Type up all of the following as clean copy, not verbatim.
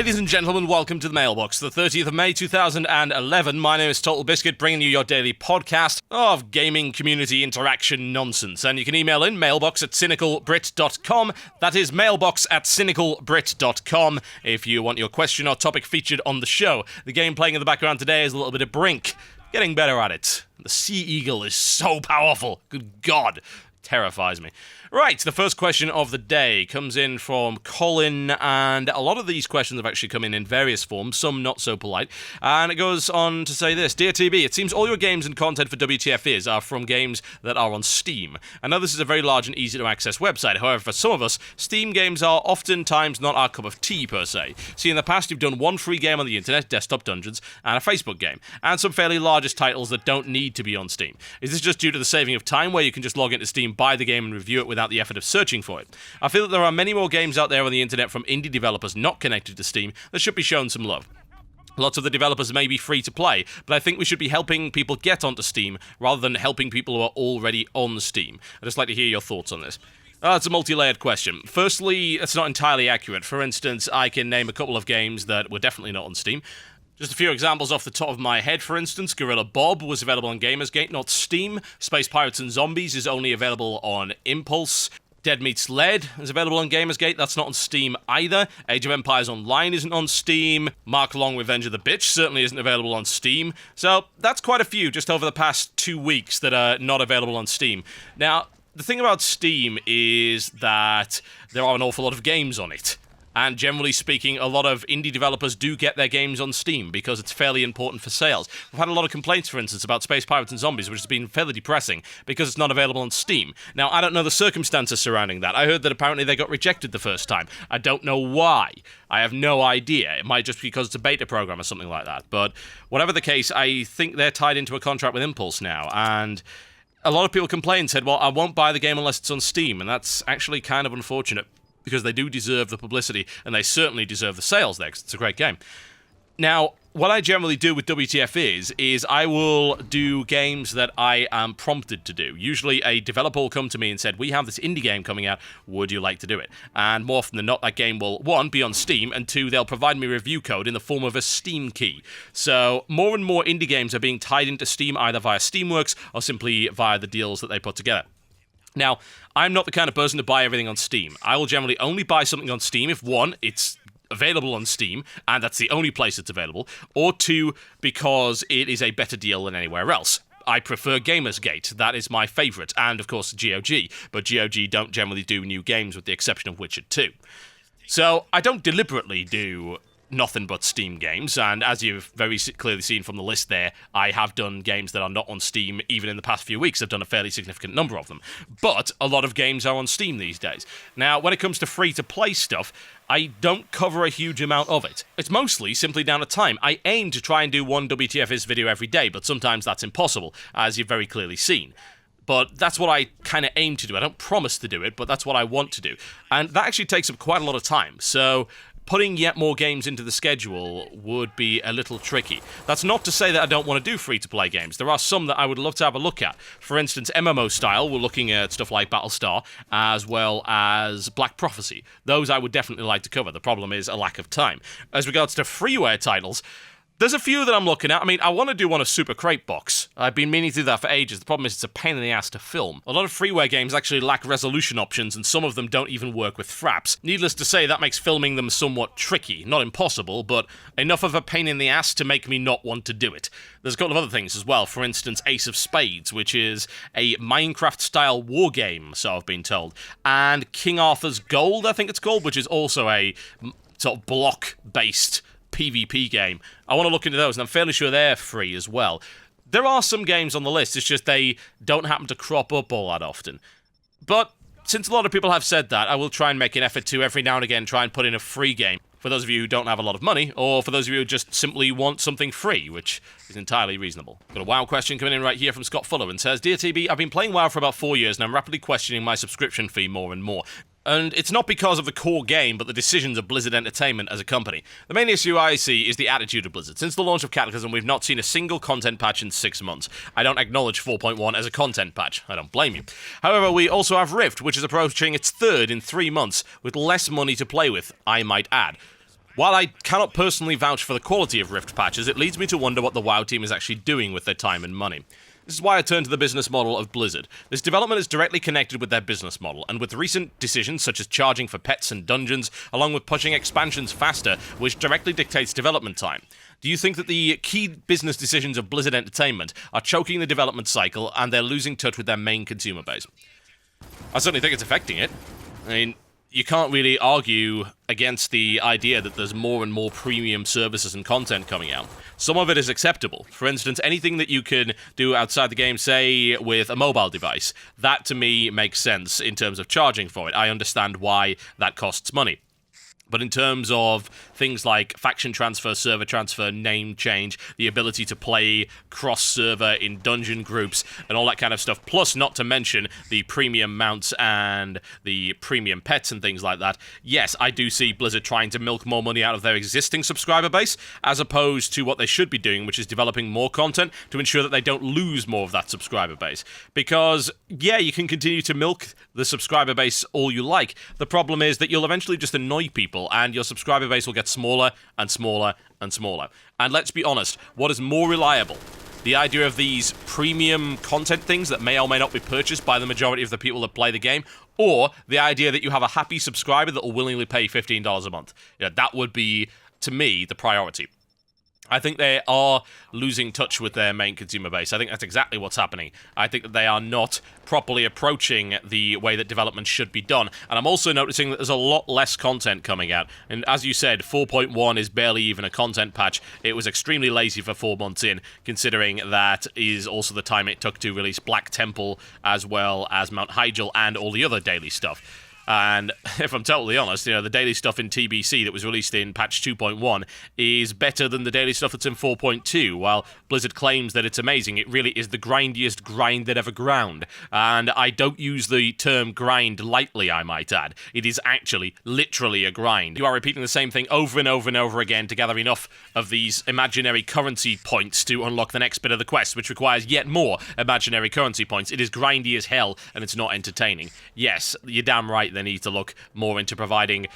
Ladies and gentlemen, welcome to the Mailbox, the 30th of May 2011. My name is Totalbiscuit, bringing you your daily podcast of gaming community interaction nonsense. And you can email in mailbox@cynicalbrit.com. That is mailbox@cynicalbrit.com if you want your question or topic featured on the show. The game playing in the background today is a little bit of BRINK. Getting better at it. The Sea Eagle is so powerful. Good God. Terrifies me. Right, the first question of the day comes in from Colin, and a lot of these questions have actually come in various forms, some not so polite, and it goes on to say this: Dear TB, it seems all your games and content for WTF is are from games that are on Steam. I know this is a very large and easy to access website, however, for some of us, Steam games are oftentimes not our cup of tea per se. See, in the past you've done one free game on the internet, Desktop Dungeons, and a Facebook game, and some fairly largest titles that don't need to be on Steam. Is this just due to the saving of time where you can just log into Steam, buy the game and review it without the effort of searching for it? I feel that there are many more games out there on the internet from indie developers not connected to Steam that should be shown some love. Lots of the developers may be free to play, but I think we should be helping people get onto Steam rather than helping people who are already on Steam. I'd just like to hear your thoughts on this. It's a multi-layered question. Firstly, it's not entirely accurate. For instance, I can name a couple of games that were definitely not on Steam. Just a few examples off the top of my head, for instance. Gorilla Bob was available on Gamersgate, not Steam. Space Pirates and Zombies is only available on Impulse. Dead Meets Lead is available on Gamersgate, that's not on Steam either. Age of Empires Online isn't on Steam. Mark Long Revenge of the Bitch certainly isn't available on Steam. So that's quite a few just over the past 2 weeks that are not available on Steam. Now, the thing about Steam is that there are an awful lot of games on it. And generally speaking, a lot of indie developers do get their games on Steam because it's fairly important for sales. We've had a lot of complaints, for instance, about Space Pirates and Zombies, which has been fairly depressing because it's not available on Steam. Now, I don't know the circumstances surrounding that. I heard that apparently they got rejected the first time. I don't know why. I have no idea. It might just be because it's a beta program or something like that. But whatever the case, I think they're tied into a contract with Impulse now. And a lot of people complained and said, well, I won't buy the game unless it's on Steam. And that's actually kind of unfortunate, because they do deserve the publicity, and they certainly deserve the sales there, because it's a great game. Now, what I generally do with WTF is I will do games that I am prompted to do. Usually a developer will come to me and said, we have this indie game coming out, would you like to do it? And more often than not, that game will, one, be on Steam, and two, they'll provide me review code in the form of a Steam key. So more and more indie games are being tied into Steam, either via Steamworks or simply via the deals that they put together. Now, I'm not the kind of person to buy everything on Steam. I will generally only buy something on Steam if, one, it's available on Steam, and that's the only place it's available, or two, because it is a better deal than anywhere else. I prefer Gamersgate, that is my favourite, and of course GOG, but GOG don't generally do new games with the exception of Witcher 2. So, I don't deliberately do nothing but Steam games, and as you've very clearly seen from the list there, I have done games that are not on Steam. Even in the past few weeks, I've done a fairly significant number of them. But a lot of games are on Steam these days. Now, when it comes to free-to-play stuff, I don't cover a huge amount of it. It's mostly simply down to time. I aim to try and do one WTFS video every day, but sometimes that's impossible, as you've very clearly seen. But that's what I kind of aim to do. I don't promise to do it, but that's what I want to do. And that actually takes up quite a lot of time, so putting yet more games into the schedule would be a little tricky. That's not to say that I don't want to do free-to-play games. There are some that I would love to have a look at. For instance, MMO style, we're looking at stuff like Battlestar, as well as Black Prophecy. Those I would definitely like to cover. The problem is a lack of time. As regards to freeware titles, there's a few that I'm looking at. I mean, I want to do one of Super Crate Box. I've been meaning to do that for ages. The problem is it's a pain in the ass to film. A lot of freeware games actually lack resolution options, and some of them don't even work with fraps. Needless to say, that makes filming them somewhat tricky. Not impossible, but enough of a pain in the ass to make me not want to do it. There's a couple of other things as well. For instance, Ace of Spades, which is a Minecraft-style war game, so I've been told. And King Arthur's Gold, I think it's called, which is also a sort of block-based PvP game. I want to look into those, and I'm fairly sure they're free as well. There are some games on the list, it's just they don't happen to crop up all that often. But since a lot of people have said that, I will try and make an effort to every now and again try and put in a free game. For those of you who don't have a lot of money, or for those of you who just simply want something free, which is entirely reasonable. Got a WoW question coming in right here from Scott Fuller, and says, Dear TB, I've been playing WoW for about 4 years, and I'm rapidly questioning my subscription fee more and more. And it's not because of the core game, but the decisions of Blizzard Entertainment as a company. The main issue I see is the attitude of Blizzard. Since the launch of Cataclysm, we've not seen a single content patch in 6 months. I don't acknowledge 4.1 as a content patch. I don't blame you. However, we also have Rift, which is approaching its third in 3 months, with less money to play with, I might add. While I cannot personally vouch for the quality of Rift patches, it leads me to wonder what the WoW team is actually doing with their time and money. This is why I turn to the business model of Blizzard. This development is directly connected with their business model, and with recent decisions such as charging for pets and dungeons, along with pushing expansions faster, which directly dictates development time. Do you think that the key business decisions of Blizzard Entertainment are choking the development cycle and they're losing touch with their main consumer base? I certainly think it's affecting it. I mean, you can't really argue against the idea that there's more and more premium services and content coming out. Some of it is acceptable. For instance, anything that you can do outside the game, say, with a mobile device, that to me makes sense in terms of charging for it. I understand why that costs money. But in terms of things like faction transfer, server transfer, name change, the ability to play cross-server in dungeon groups, and all that kind of stuff, plus not to mention the premium mounts and the premium pets and things like that, yes, I do see Blizzard trying to milk more money out of their existing subscriber base, as opposed to what they should be doing, which is developing more content to ensure that they don't lose more of that subscriber base. Because, yeah, you can continue to milk the subscriber base all you like. The problem is that you'll eventually just annoy people, and your subscriber base will get smaller and smaller and smaller. And let's be honest, what is more reliable? The idea of these premium content things that may or may not be purchased by the majority of the people that play the game, or the idea that you have a happy subscriber that will willingly pay $15 a month. Yeah, that would be, to me, the priority. I think they are losing touch with their main consumer base. I think that's exactly what's happening. I think that they are not properly approaching the way that development should be done. And I'm also noticing that there's a lot less content coming out. And as you said, 4.1 is barely even a content patch. It was extremely lazy for 4 months in, considering that is also the time it took to release Black Temple, as well as Mount Hyjal and all the other daily stuff. And if I'm totally honest, you know, the daily stuff in TBC that was released in patch 2.1 is better than the daily stuff that's in 4.2. While Blizzard claims that it's amazing, it really is the grindiest grind that ever ground. And I don't use the term grind lightly, I might add. It is actually, literally a grind. You are repeating the same thing over and over and over again to gather enough of these imaginary currency points to unlock the next bit of the quest, which requires yet more imaginary currency points. It is grindy as hell, and it's not entertaining. Yes, you're damn right they need to look more into providing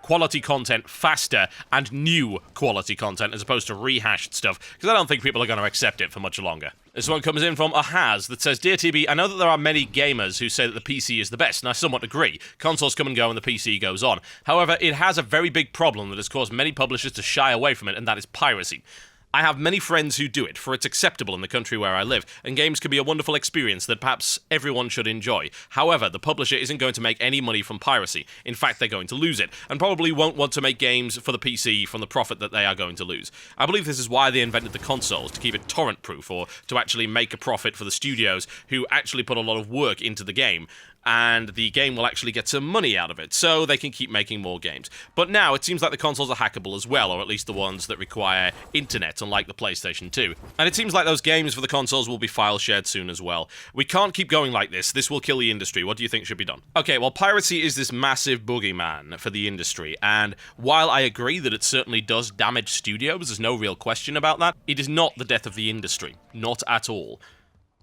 quality content faster and new quality content as opposed to rehashed stuff, because I don't think people are going to accept it for much longer. This one comes in from Ahaz that says, Dear TB, I know that there are many gamers who say that the PC is the best, and I somewhat agree. Consoles come and go and the PC goes on. However, it has a very big problem that has caused many publishers to shy away from it, and that is piracy. I have many friends who do it, for it's acceptable in the country where I live, and games can be a wonderful experience that perhaps everyone should enjoy. However, the publisher isn't going to make any money from piracy. In fact, they're going to lose it, and probably won't want to make games for the PC from the profit that they are going to lose. I believe this is why they invented the consoles, to keep it torrent-proof, or to actually make a profit for the studios who actually put a lot of work into the game. And the game will actually get some money out of it, so they can keep making more games. But now, it seems like the consoles are hackable as well, or at least the ones that require internet, unlike the PlayStation 2. And it seems like those games for the consoles will be file shared soon as well. We can't keep going like this. This will kill the industry. What do you think should be done? Okay, well, piracy is this massive boogeyman for the industry, and while I agree that it certainly does damage studios, there's no real question about that, it is not the death of the industry. Not at all.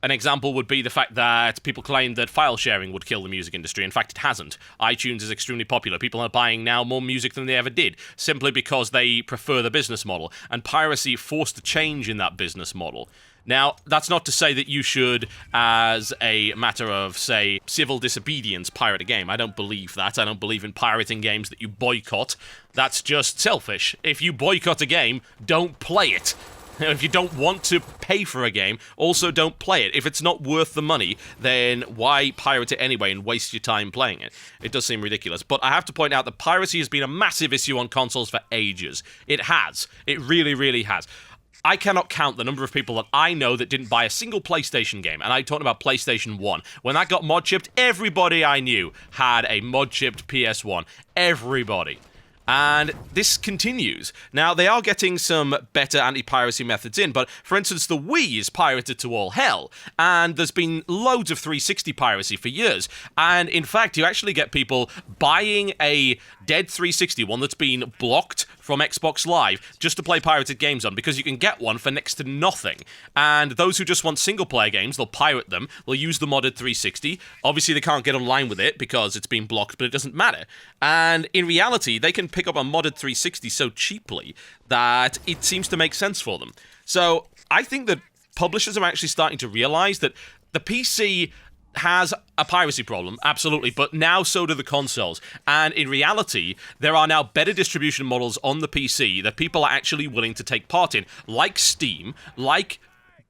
An example would be the fact that people claim that file sharing would kill the music industry. In fact, it hasn't. iTunes is extremely popular. People are buying now more music than they ever did, simply because they prefer the business model, and piracy forced a change in that business model. Now, that's not to say that you should, as a matter of, say, civil disobedience, pirate a game. I don't believe that. I don't believe in pirating games that you boycott. That's just selfish. If you boycott a game, don't play it. If you don't want to pay for a game, also don't play it. If it's not worth the money, then why pirate it anyway and waste your time playing it? It does seem ridiculous. But I have to point out that piracy has been a massive issue on consoles for ages. It has. It really, really has. I cannot count the number of people that I know that didn't buy a single PlayStation game, and I'm talking about PlayStation 1. When that got mod-chipped, everybody I knew had a mod-chipped PS1. Everybody. And this continues. Now, they are getting some better anti-piracy methods in, but for instance, the Wii is pirated to all hell, and there's been loads of 360 piracy for years. And in fact, you actually get people buying a dead 360, one that's been blocked from Xbox Live just to play pirated games on, because you can get one for next to nothing. And those who just want single-player games, they'll pirate them, they'll use the modded 360. Obviously, they can't get online with it because it's been blocked, but it doesn't matter. And in reality, they can pick up a modded 360 so cheaply that it seems to make sense for them. So I think that publishers are actually starting to realize that the PC has a piracy problem, absolutely, but now so do the consoles. And in reality, there are now better distribution models on the PC that people are actually willing to take part in, like Steam, like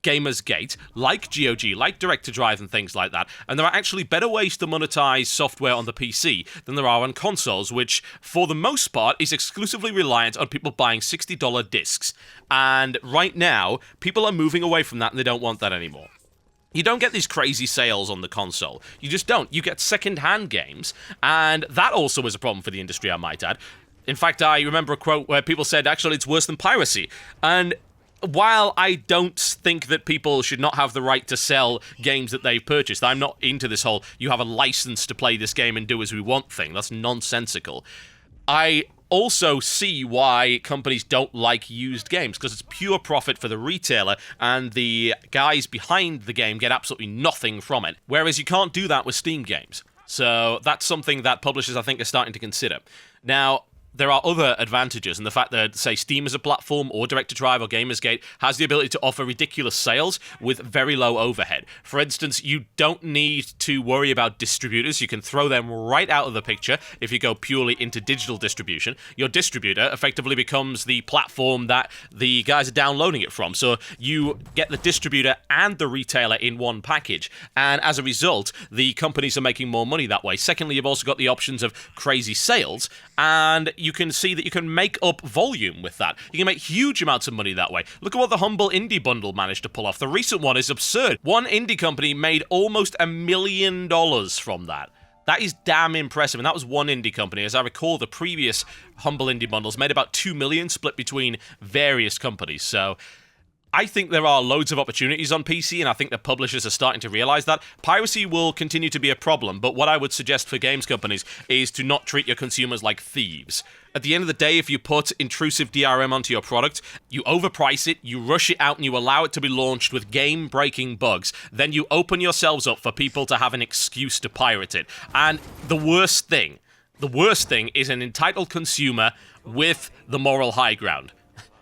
Gamersgate, like GOG, like Direct-to-Drive and things like that. And there are actually better ways to monetize software on the PC than there are on consoles, which, for the most part, is exclusively reliant on people buying $60 discs. And right now, people are moving away from that and they don't want that anymore. You don't get these crazy sales on the console. You just don't. You get second-hand games, and that also is a problem for the industry, I might add. In fact, I remember a quote where people said, actually, it's worse than piracy. And while I don't think that people should not have the right to sell games that they've purchased, I'm not into this whole, you have a license to play this game and do as we want thing. That's nonsensical. I also see why companies don't like used games, because it's pure profit for the retailer, and the guys behind the game get absolutely nothing from it. Whereas you can't do that with Steam games. So that's something that publishers, I think, are starting to consider. Now, there are other advantages, and the fact that, say, Steam as a platform, or Direct-to-Drive, or Gamersgate has the ability to offer ridiculous sales with very low overhead. For instance, you don't need to worry about distributors. You can throw them right out of the picture if you go purely into digital distribution. Your distributor effectively becomes the platform that the guys are downloading it from. So you get the distributor and the retailer in one package, and as a result, the companies are making more money that way. Secondly, you've also got the options of crazy sales, and you can see that you can make up volume with that. You can make huge amounts of money that way. Look at what the Humble Indie Bundle managed to pull off. The recent one is absurd. One indie company made almost $1 million from that. That is damn impressive, and that was one indie company. As I recall, the previous Humble Indie Bundles made about $2 million split between various companies. So I think there are loads of opportunities on PC, and I think the publishers are starting to realize that. Piracy will continue to be a problem, but what I would suggest for games companies is to not treat your consumers like thieves. At the end of the day, if you put intrusive DRM onto your product, you overprice it, you rush it out, and you allow it to be launched with game-breaking bugs, then you open yourselves up for people to have an excuse to pirate it. And the worst thing is an entitled consumer with the moral high ground.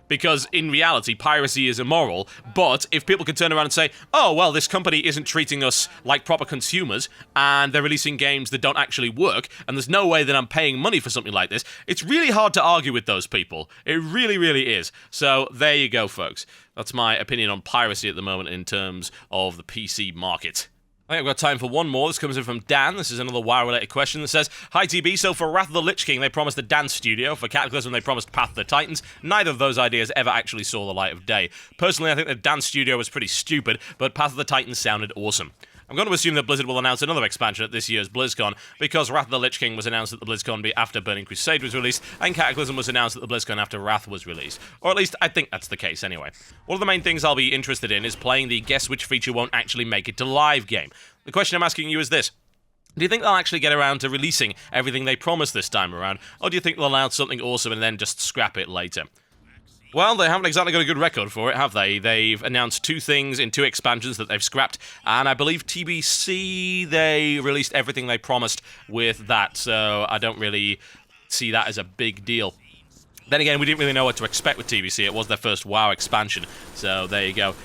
Because in reality, piracy is immoral, but if people can turn around and say, oh, well, this company isn't treating us like proper consumers, and they're releasing games that don't actually work, and there's no way that I'm paying money for something like this, it's really hard to argue with those people. It really, really is. So there you go, folks. That's my opinion on piracy at the moment in terms of the PC market. I think I've got time for one more. This comes in from Dan. This is another WoW-related question that says, hi, TB, so for Wrath of the Lich King, they promised the Dance Studio. For Cataclysm, they promised Path of the Titans. Neither of those ideas ever actually saw the light of day. Personally, I think the Dance Studio was pretty stupid, but Path of the Titans sounded awesome. I'm going to assume that Blizzard will announce another expansion at this year's BlizzCon, because Wrath of the Lich King was announced at the BlizzCon after Burning Crusade was released, and Cataclysm was announced at the BlizzCon after Wrath was released. Or at least, I think that's the case anyway. One of the main things I'll be interested in is playing the Guess Which feature won't actually make it to live game. The question I'm asking you is this. Do you think they'll actually get around to releasing everything they promised this time around, or do you think they'll announce something awesome and then just scrap it later? Well, they haven't exactly got a good record for it, have they? They've announced 2 things in 2 expansions that they've scrapped, and I believe TBC, they released everything they promised with that, so I don't really see that as a big deal. Then again, we didn't really know what to expect with TBC. It was their first WoW expansion, so there you go.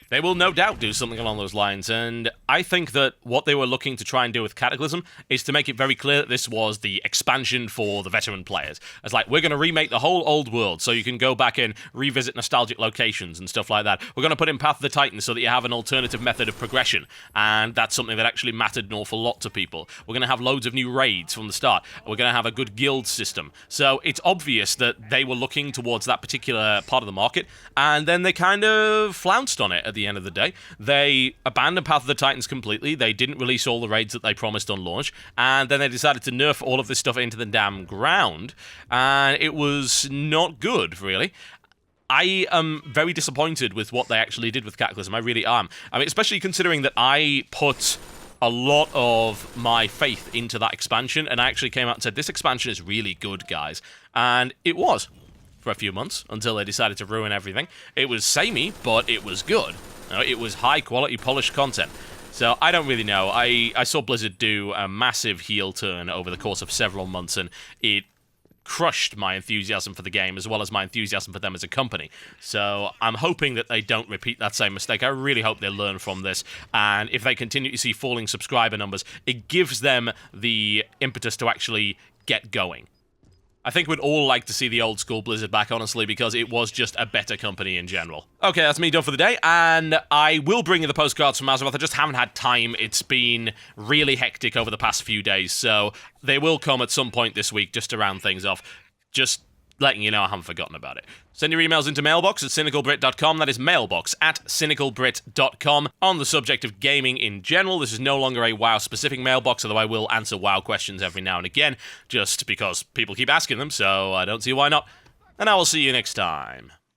They will no doubt do something along those lines, and I think that what they were looking to try and do with Cataclysm is to make it very clear that this was the expansion for the veteran players. It's like, we're going to remake the whole old world so you can go back and revisit nostalgic locations and stuff like that. We're going to put in Path of the Titans so that you have an alternative method of progression, and that's something that actually mattered an awful lot to people. We're going to have loads of new raids from the start. We're going to have a good guild system. So it's obvious that they were looking towards that particular part of the market, and then they kind of flounced on it at the end of the day. They abandoned Path of the Titans completely. They didn't release all the raids that they promised on launch, and then they decided to nerf all of this stuff into the damn ground, and it was not good, really. I am very disappointed with what they actually did with Cataclysm. I really am. I mean, especially considering that I put a lot of my faith into that expansion, and I actually came out and said, this expansion is really good, guys. And it was. for a few months until they decided to ruin everything. It was samey, but it was good. It was high-quality, polished content. So I don't really know. I saw Blizzard do a massive heel turn over the course of several months, and it crushed my enthusiasm for the game as well as my enthusiasm for them as a company. So I'm hoping that they don't repeat that same mistake. I really hope they learn from this, and if they continue to see falling subscriber numbers, it gives them the impetus to actually get going. I think we'd all like to see the old school Blizzard back, honestly, because it was just a better company in general. Okay, that's me done for the day, and I will bring you the postcards from Azeroth. I just haven't had time. It's been really hectic over the past few days, so they will come at some point this week just to round things off. Just letting you know I haven't forgotten about it. Send your emails into mailbox at cynicalbrit.com. That is mailbox at cynicalbrit.com. On the subject of gaming in general, this is no longer a WoW-specific mailbox, although I will answer WoW questions every now and again, just because people keep asking them, so I don't see why not. And I will see you next time.